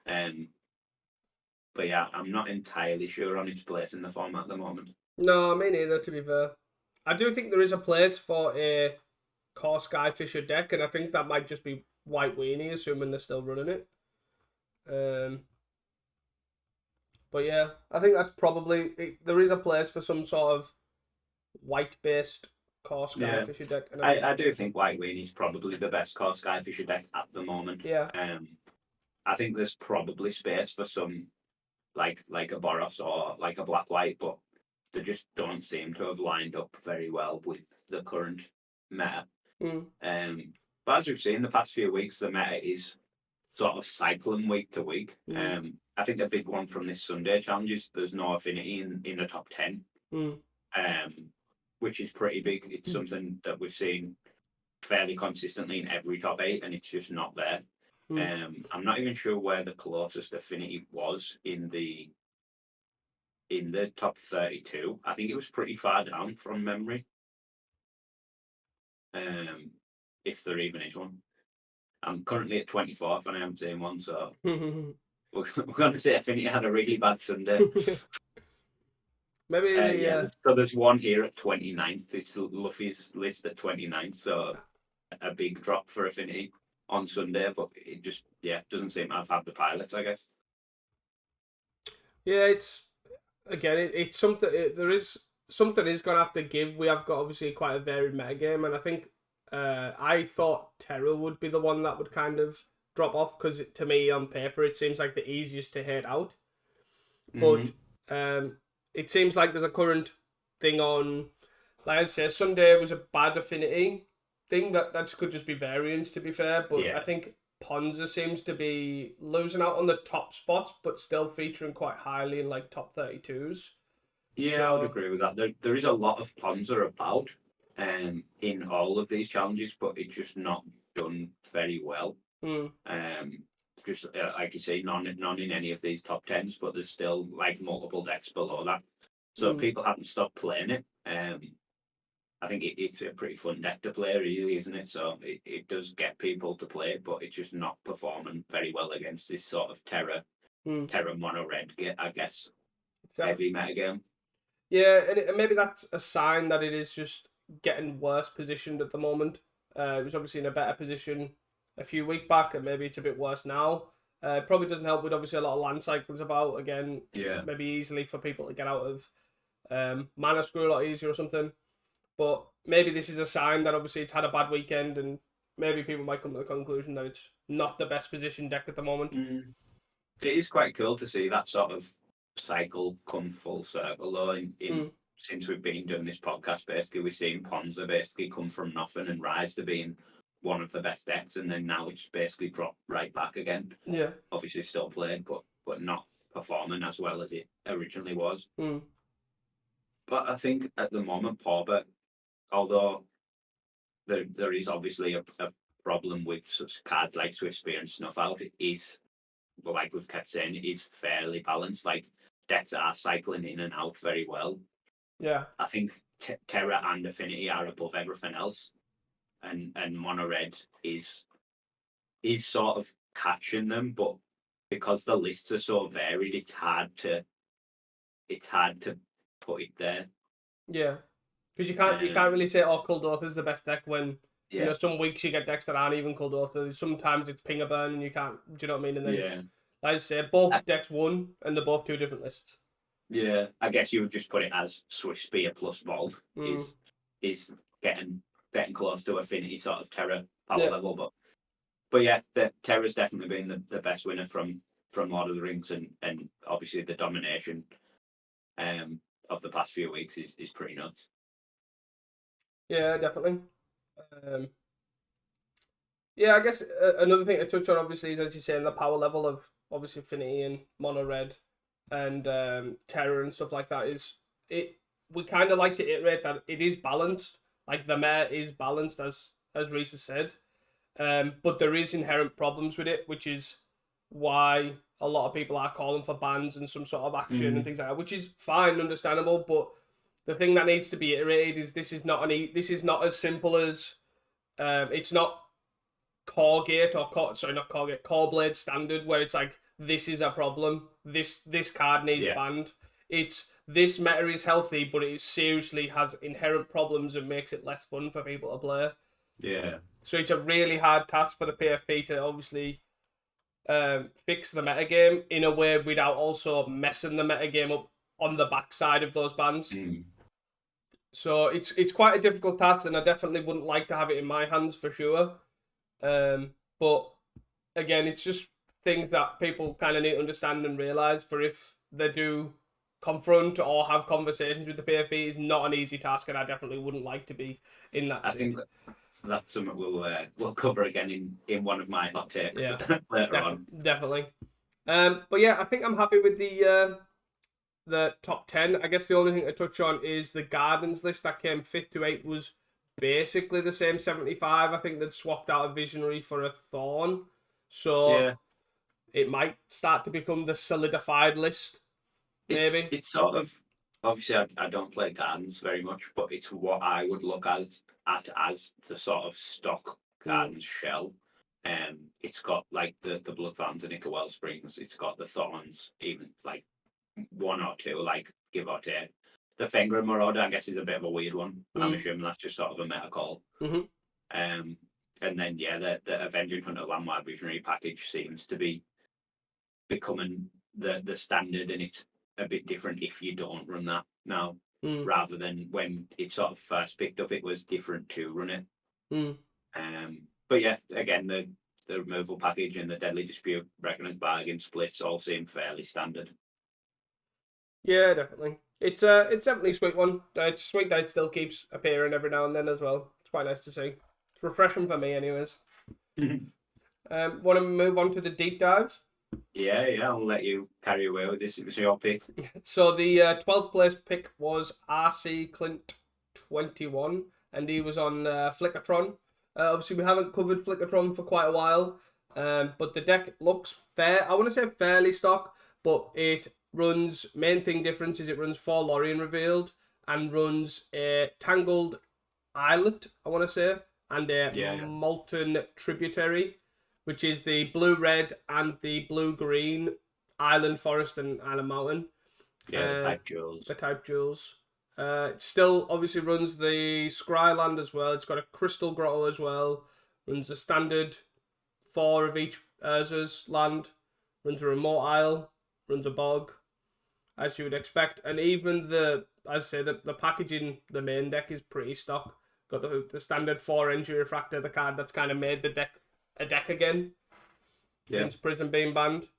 but yeah, I'm not entirely sure on its place in the format at the moment. No, me neither, to be fair. I do think there is a place for a core Skyfisher deck, and I think that might just be White Weenie, assuming they're still running it. But yeah, I think that's probably there is a place for some sort of white-based core Yeah. Skyfisher deck. And I do think White Weenie's probably the best core Skyfisher deck at the moment. Yeah. I think there's probably space for some like a Boros or like a Black White, but they just don't seem to have lined up very well with the current meta. But as we've seen the past few weeks, the meta is sort of cycling week to week. I think a big one from this Sunday challenge is there's no affinity in the top 10, which is pretty big. It's something that we've seen fairly consistently in every top 8, and it's just not there. I'm not even sure where the closest affinity was in the top 32. I think it was pretty far down from memory. If there even is one. I'm currently at 24th and I haven't seen one, so we're going to say Affinity had a really bad Sunday. Maybe So there's one here at 29th. It's Luffy's list at 29th, so a big drop for Affinity on Sunday, but it just doesn't seem to have had the pilots, I guess. Yeah, it's something. There is something is gonna have to give. We have got obviously quite a varied metagame, and I think I thought Terra would be the one that would kind of drop off because to me on paper it seems like the easiest to hit out, but it seems like there's a current thing on. Like I say, Sunday was a bad affinity thing that could just be variance to be fair, but I think Ponza seems to be losing out on the top spots, but still featuring quite highly in like top 32s. Yeah, I would agree with that. There is a lot of Ponza about in all of these challenges, but it's just not done very well. Just like you say, none in any of these top 10s, but there's still like multiple decks below that. So people haven't stopped playing it. I think it's a pretty fun deck to play, really, isn't it? So it does get people to play it, but it's just not performing very well against this sort of Terra mono red, I guess, heavy metagame. Yeah, and maybe that's a sign that it is just getting worse positioned at the moment. It was obviously in a better position a few weeks back, and maybe it's a bit worse now. Probably doesn't help with obviously a lot of land cycles about again. Yeah. Maybe easily for people to get out of mana screw a lot easier or something. But maybe this is a sign that obviously it's had a bad weekend, and maybe people might come to the conclusion that it's not the best position deck at the moment. It is quite cool to see that sort of cycle come full circle, though. Since we've been doing this podcast, basically we've seen Ponza basically come from nothing and rise to being one of the best decks, and then now it's basically dropped right back again. Yeah, obviously still played, but not performing as well as it originally was. But I think at the moment, Pauper, although there is obviously a problem with such cards like Swift Spear and Snuff Out, it is, like we've kept saying, it is fairly balanced. Like decks are cycling in and out very well. Yeah, I think Terra and Affinity are above everything else, and Mono Red is sort of catching them, but because the lists are so varied, it's hard to put it there. Yeah, because you can't really say Kuldotha's the best deck when you know some weeks you get decks that aren't even Kuldotha. Sometimes it's Pinger Burn and you can't. Do you know what I mean? And then like I say, both decks won and they're both two different lists. Yeah, I guess you would just put it as Swift Spear plus Bald is getting close to Affinity sort of Terra power level, but yeah, the Terra's definitely been the best winner from Lord of the Rings, and obviously the domination of the past few weeks is pretty nuts. Yeah, definitely. Yeah, I guess another thing to touch on obviously is, as you say, the power level of obviously Affinity and Mono Red and Terra and stuff like that is it. We kind of like to iterate that it is balanced. Like the meta is balanced, as Reese has said. But there is inherent problems with it, which is why a lot of people are calling for bans and some sort of action and things like that, which is fine, understandable. But the thing that needs to be iterated is this is not as simple as it's not Core Blade standard where it's like this is a problem. This card needs banned. It's this meta is healthy, but it seriously has inherent problems and makes it less fun for people to play. Yeah. So it's a really hard task for the PFP to obviously fix the metagame in a way without also messing the metagame up on the backside of those bans. Mm. So it's quite a difficult task, and I definitely wouldn't like to have it in my hands for sure. But again, it's just things that people kind of need to understand and realize. For if they do confront or have conversations with the PFP, is not an easy task, and I definitely wouldn't like to be in that I seat. think that's something we'll cover again in one of my hot takes Yeah, later on. definitely. But yeah, I think I'm happy with the top 10. I guess the only thing to touch on is the Gardens list that came 5th to 8th was basically the same 75. I think they'd swapped out a Visionary for a Thorn. So Yeah, it might start to become the solidified list, maybe. it's sort of obviously I don't play Gardens very much, but it's what I would look at as the sort of stock Gardens shell. It's got like the Bloodthorns and Ica Wellsprings. It's got the Thorns, even like one or two, like give or take. The Fenrir Marauder, I guess, is a bit of a weird one. I'm assuming that's just sort of a meta call. Mm-hmm. And then yeah, the Avenging Hunter Landmark Visionary package seems to be becoming the standard, and it's a bit different if you don't run that now, rather than when it sort of first picked up, it was different to run it. But yeah, again, the removal package and the Deadly Dispute, Reckoner's Bargain splits all seem fairly standard. Yeah, definitely. It's definitely a sweet one. It's sweet that it still keeps appearing every now and then as well. It's quite nice to see. It's refreshing for me, anyways. Want to move on to the deep dives? Yeah, I'll let you carry away with this. It was your pick. So the 12th place pick was RC Clint 21, and he was on Flickertron. Obviously, we haven't covered Flickertron for quite a while, but the deck looks fair. I want to say fairly stock, but it runs, main thing difference is it runs 4 Lorien Revealed and runs a Tangled Islet, I want to say, and a Molten Tributary, which is the blue-red and the blue-green Island, Forest, and Island Mountain. Yeah, the type jewels. The type jewels. It still obviously runs the Scryland as well. It's got a Crystal Grotto as well. Runs a standard 4 of each Urza's land. Runs a Remote Isle. Runs a Bog, as you would expect. And even as I say, the packaging, the main deck is pretty stock. Got the standard 4 Energy Refractor, the card that's kind of made the deck a deck again since Prism being banned.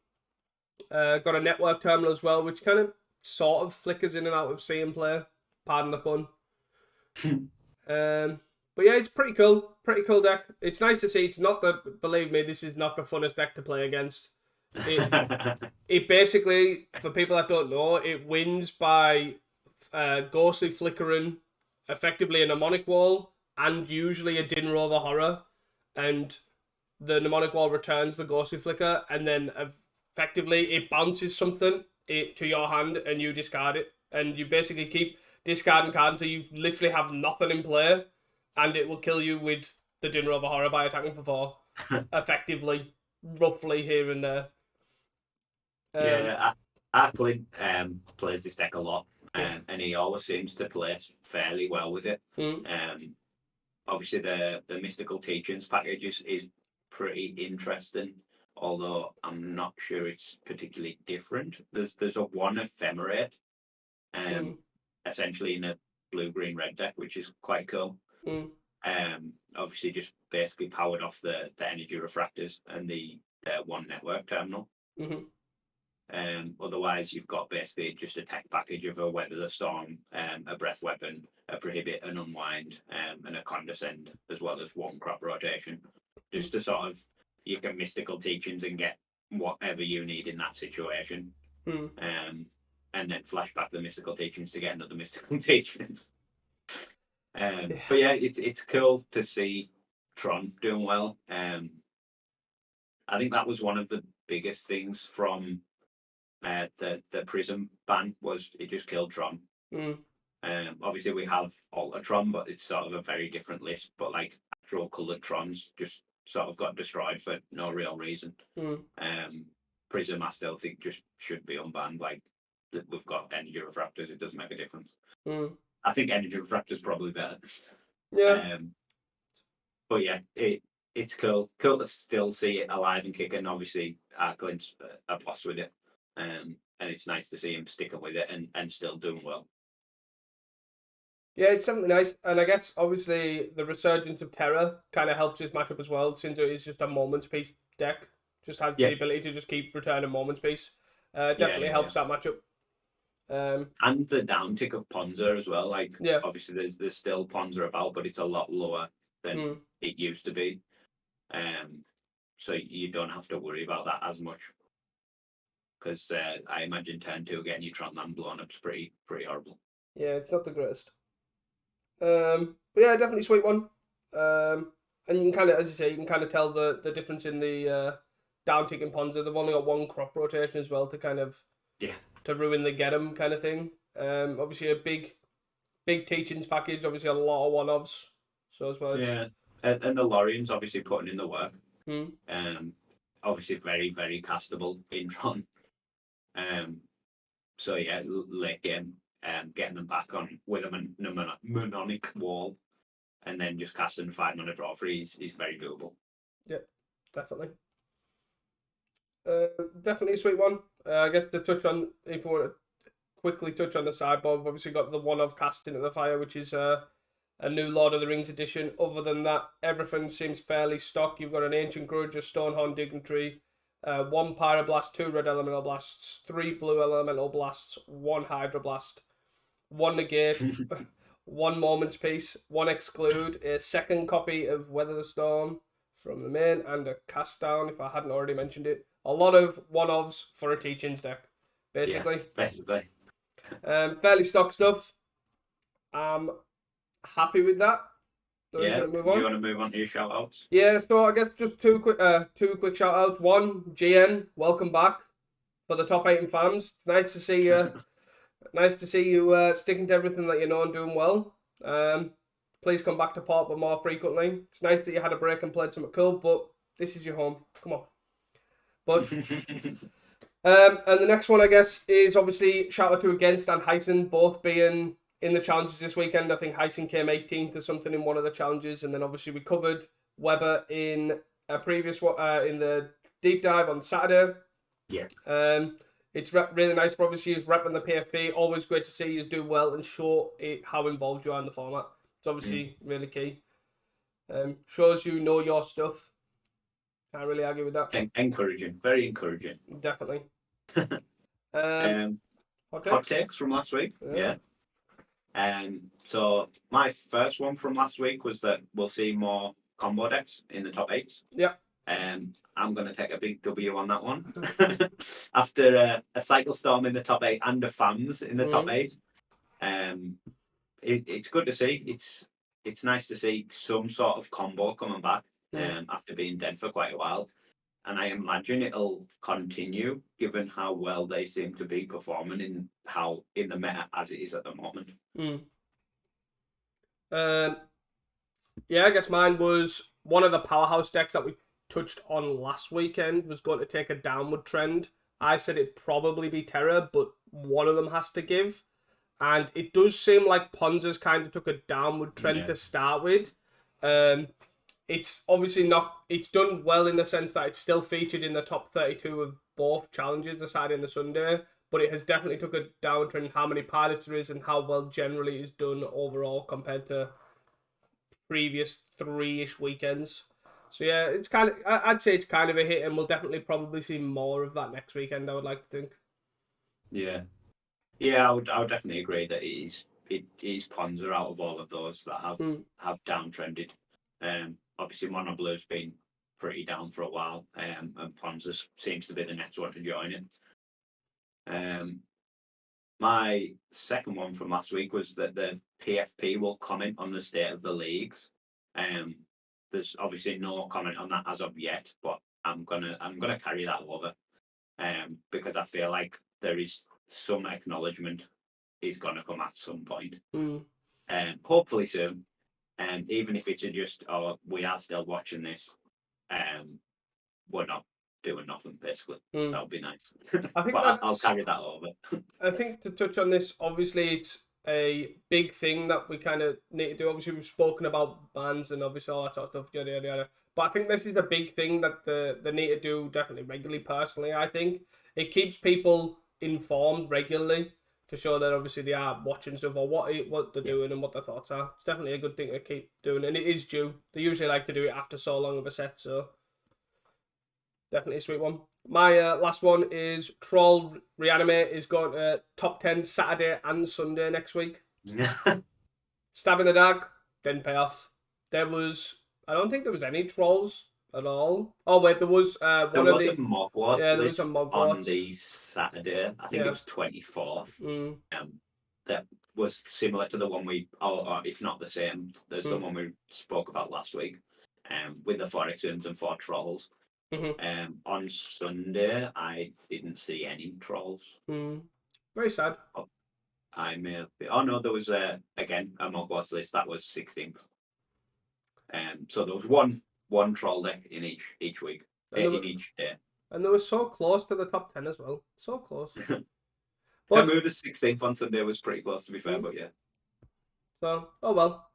Got a Network Terminal as well, which kind of sort of flickers in and out of seeing play. Pardon the pun. But yeah, it's pretty cool. Pretty cool deck. It's nice to see. It's not believe me, this is not the funnest deck to play against. It basically, for people that don't know, it wins by ghostly flickering, effectively a mnemonic wall, and usually a Din Rover Horror, and the mnemonic wall returns the ghostly flicker, and then effectively it bounces something to your hand, and you discard it, and you basically keep discarding cards until you literally have nothing in play, and it will kill you with the Din Rover Horror by attacking for 4, effectively, roughly here and there. Arklin plays this deck a lot, and he always seems to play fairly well with it. Obviously, the Mystical Teachings package is pretty interesting, although I'm not sure it's particularly different. There's a 1 Ephemerate, essentially in a blue-green-red deck, which is quite cool. Obviously, just basically powered off the Energy Refractors and the 1 Network Terminal. Otherwise, you've got basically just a tech package of a Weather the Storm, a Breath Weapon, a Prohibit, an Unwind, and a Condescend, as well as 1 Crop Rotation, just to sort of, you can Mystical Teachings and get whatever you need in that situation, and then flash back the Mystical Teachings to get another Mystical Teachings. But yeah, it's cool to see Tron doing well. I think that was one of the biggest things from the Prism ban, was it just killed Tron. Obviously we have Ultratron, but it's sort of a very different list, but like actual coloured Trons just sort of got destroyed for no real reason. Prism I still think just should be unbanned. Like, we've got Energy Refractors, it doesn't make a difference. I think Energy Refractors probably better. but yeah, it's cool to still see it alive and kicking. Obviously, Clint's a boss with it, and it's nice to see him sticking with it and still doing well. Yeah, it's something nice, and I guess obviously the resurgence of Terra kind of helps his matchup as well, since it is just a moments piece deck. Just has the Yeah, ability to just keep returning moments piece. yeah, Definitely yeah, yeah. helps that matchup. And the downtick of Ponza as well. Like Yeah. obviously, there's still Ponza about, but it's a lot lower than Mm. it used to be. So you don't have to worry about that as much because I imagine turn two getting your Trotman blown up's pretty horrible. Yeah, it's not the greatest. But yeah, definitely sweet one. And you can kind of, as you say, you can kind of tell the difference in the down tick and Ponza. They've only got one crop rotation as well to kind of Yeah, to ruin the get 'em kind of thing. Obviously a big teachings package. Obviously a lot of one offs. So as well, it's yeah. And the Lorians obviously putting in the work. hmm, Um, Obviously very castable in Tron. Um, so yeah, late game, getting them back on with a Mnemonic wall, and then just casting 5 mana draw free is very doable. yeah, definitely. Definitely a sweet one. I guess to touch on, if you want to quickly touch on the sideboard, we've obviously got the one of casting at the fire, which is a new Lord of the Rings edition. Other than that, everything seems fairly stock. You've got an Ancient Grudge, a Stonehorn Dignitary, one Pyroblast, two Red Elemental Blasts, three Blue Elemental Blasts, one Hydroblast, one Negate, one Moments Piece, one Exclude, a second copy of Weather the Storm from the main, and a Cast Down, if I hadn't already mentioned it. A lot of one-offs for a Teachings deck, Yeah, basically. basically. Fairly stock stuff. I'm happy with that. So we're Yeah. gonna move Do you on. want to move on to your shout outs? Yeah, so I guess just two quick shout outs. One, GN, welcome back for the top 8 in fans. It's nice to see you. Nice to see you sticking to everything that you know and doing well. Please come back to Port, but more frequently. It's nice that you had a break and played something cool, but this is your home. Come on. But and the next one, I guess, is obviously shout out to Against and Heisen, both being in the challenges this weekend. I think Heisen came 18th or something in one of the challenges, and then obviously we covered Weber in a previous one in the deep dive on Saturday. Yeah. It's really nice for obviously he's repping the PFP. Always great to see you do well and show it how involved you are in the format. It's obviously really key. Shows you know your stuff. Can't really argue with that. Encouraging, very encouraging. Definitely. Um, Hot hot takes. takes from last week. Yeah. So my first one from last week was that we'll see more combo decks in the top 8. Yeah. I'm going to take a big W on that one. After a Cycle Storm in the top 8 and a FAMS in the top 8, it's good to see. It's nice to see some sort of combo coming back after being dead for quite a while. And I imagine it'll continue given how well they seem to be performing in the meta as it is at the moment. Yeah, I guess mine was one of the powerhouse decks that we touched on last weekend was going to take a downward trend. I said it'd probably be Terra, but one of them has to give. And it does seem like Ponza's kind of took a downward trend to start with. It's obviously not. It's done well in the sense that it's still featured in the top 32 of both challenges, the Saturday and the Sunday. But it has definitely took a downtrend in how many pilots there is and how well generally is done overall compared to previous 3-ish weekends. So yeah, it's kind of. I'd say it's kind of a hit, and we'll definitely probably see more of that next weekend. I would like to think. Yeah, I would definitely agree that it is Ponza out of all of those that have downtrended. Obviously Mono Blue's been pretty down for a while, and Ponza seems to be the next one to join it. My second one from last week was that the PFP will comment on the state of the leagues. There's obviously no comment on that as of yet, but I'm gonna carry that over, because I feel like there is some acknowledgement is gonna come at some point, hopefully soon. And even if it's just, oh, we are still watching this, we're not doing nothing basically. That would be nice. I think But I'll that's. carry that over. I think to touch on this, obviously it's a big thing that we kind of need to do. Obviously, we've spoken about bans and obviously all that sort of stuff, yada yada yada. But I think this is a big thing that they need to do definitely regularly. Personally, I think it keeps people informed regularly to show that obviously they are watching stuff or what they're doing and what their thoughts are. It's definitely a good thing to keep doing, and it is due. They usually like to do it after so long of a set, so definitely a sweet one. My last one is Troll Reanimate is going to top 10 Saturday and Sunday next week. Stabbing the Dark didn't pay off. I don't think there was any trolls at all. Oh wait, there was there was a Mogwarts there was list a Mogwarts on the Saturday. I think Yeah. it was 24th. Mm, That was similar to the one or if not the same. There's the one we spoke about last week. With the Phyrexians and 4 trolls. mhm, On Sunday, I didn't see any trolls. Very sad. I may have been. Oh no, there was again a Mogwarts list that was 16th. So there was one troll deck in each week, in each day. And they were so close to the top 10 as well. So close. But the 16th on Sunday was pretty close, to be fair, but yeah. So, oh well.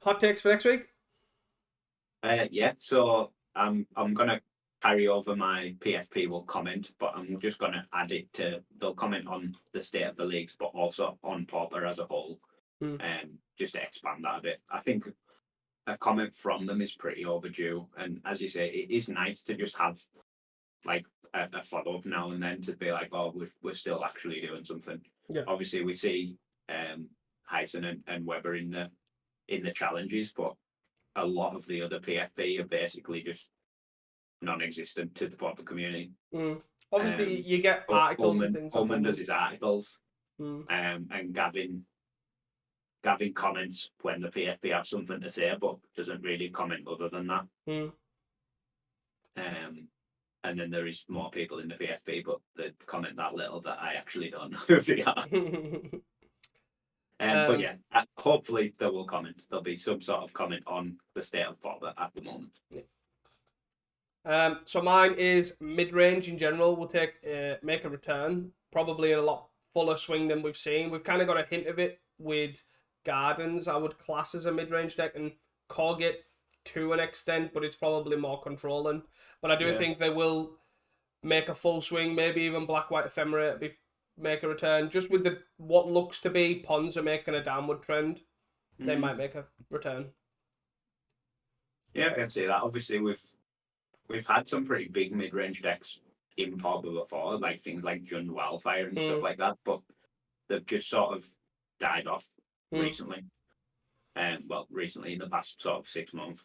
Hot takes for next week? Yeah, so I'm gonna carry over my PFP will comment, but I'm just gonna add it to they'll comment on the state of the leagues, but also on Pauper as a whole. Just to expand that a bit. I think a comment from them is pretty overdue, and as you say, it is nice to just have like a follow up now and then to be like, oh, we're still actually doing something. Yeah. Obviously, we see Heisen and Weber in the challenges, but a lot of the other PFP are basically just non-existent to the Pauper community. Obviously, you get articles and things. Ullman does his articles, and Gavin comments when the PFP have something to say, but doesn't really comment other than that. And then there is more people in the PFP, but they comment that little that I actually don't know who they are. But yeah, hopefully they will comment. There'll be some sort of comment on the state of Pauper at the moment. Yeah. So mine is mid-range in general will make a return, probably in a lot fuller swing than we've seen. We've kind of got a hint of it with Gardens. I would class as a mid-range deck, and Corgate to an extent, but it's probably more controlling. But I do think they will make a full swing, maybe even Black-White Ephemerate make a return. Just with what looks to be Ponza making a downward trend, they might make a return. Yeah, I can see that. Obviously, we've had some pretty big mid-range decks in Pauper before, like things like Jund Wildfire and stuff like that, but they've just sort of died off recently. Recently in the past sort of 6 months.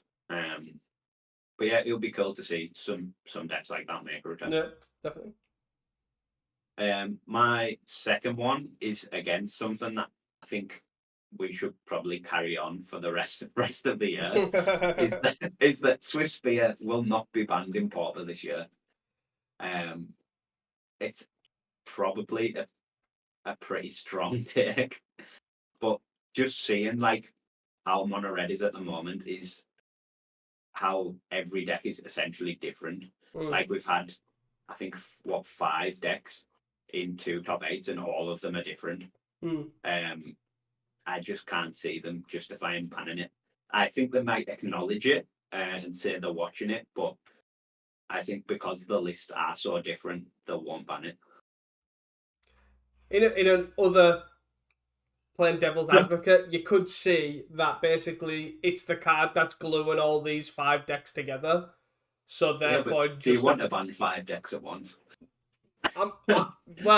But yeah, it'll be cool to see some decks like that make a return. Yeah, definitely. My second one is again something that I think we should probably carry on for the rest of the year. is that Swift Spear will not be banned in Pauper this year. It's probably a pretty strong take, but just seeing like how Mono Red is at the moment is how every deck is essentially different. Like we've had, I think, 5 decks in 2 top 8s, and all of them are different. I just can't see them justifying banning it. I think they might acknowledge it and say they're watching it, but I think because the lists are so different, they won't ban it. In an other playing devil's advocate, you could see that basically it's the card that's gluing all these 5 decks together. So therefore, do you want to ban 5 decks at once? Well,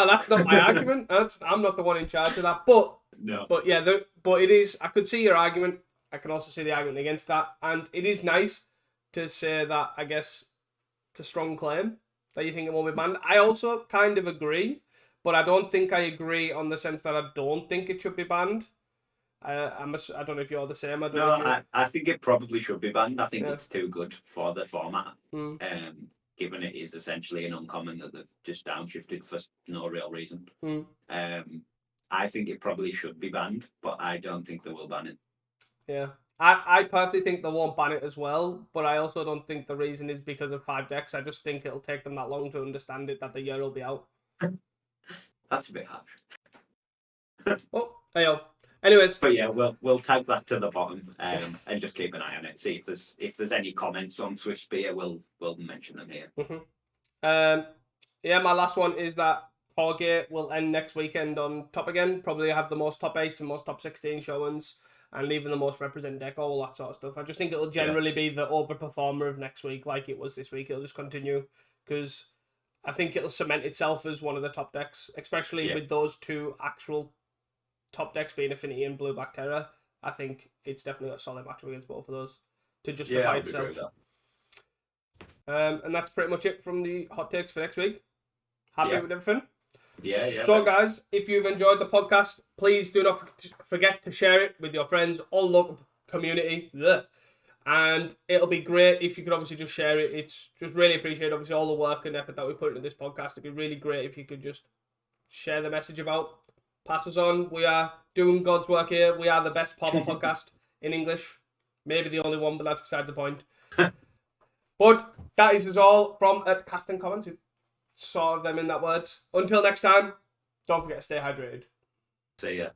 that's not my argument. I'm not the one in charge of that. But no. But yeah, but it is. I could see your argument. I can also see the argument against that, and it is nice to say that. I guess it's a strong claim that you think it won't be banned. I also kind of agree, but I don't think I agree on the sense that I don't think it should be banned. I don't know if you're the same. I think it probably should be banned. I think it's too good for the format. Given it is essentially an uncommon that they've just downshifted for no real reason. I think it probably should be banned, but I don't think they will ban it. Yeah. I personally think they won't ban it as well, but I also don't think the reason is because of 5 decks. I just think it'll take them that long to understand it that the year will be out. That's a bit harsh. Oh, hey, anyways. But yeah, we'll tag that to the bottom and just keep an eye on it. See if there's any comments on Swiss beer, we'll mention them here. Yeah, my last one is that Hargate will end next weekend on top again. Probably have the most top 8 and most top 16 showings, and leaving the most represent deck, all that sort of stuff. I just think it'll generally be the overperformer of next week, like it was this week. It'll just continue because I think it'll cement itself as one of the top decks, especially with those two actual top decks being Affinity and Blueback Terror. I think it's definitely a solid matchup against both of those to justify itself. And that's pretty much it from the hot takes for next week. Happy with everything? Yeah. So, guys, if you've enjoyed the podcast, please do not forget to share it with your friends, all local community. And it'll be great if you could obviously just share it. It's just really appreciate, obviously, all the work and effort that we put into this podcast. It'd be really great if you could just share the message about. Pass us on. We are doing God's work here. We are the best Pauper podcast in English. Maybe the only one, but that's besides the point. But that is all from at Cast and Comments. Sort of them in that words. Until next time, don't forget to stay hydrated. See ya.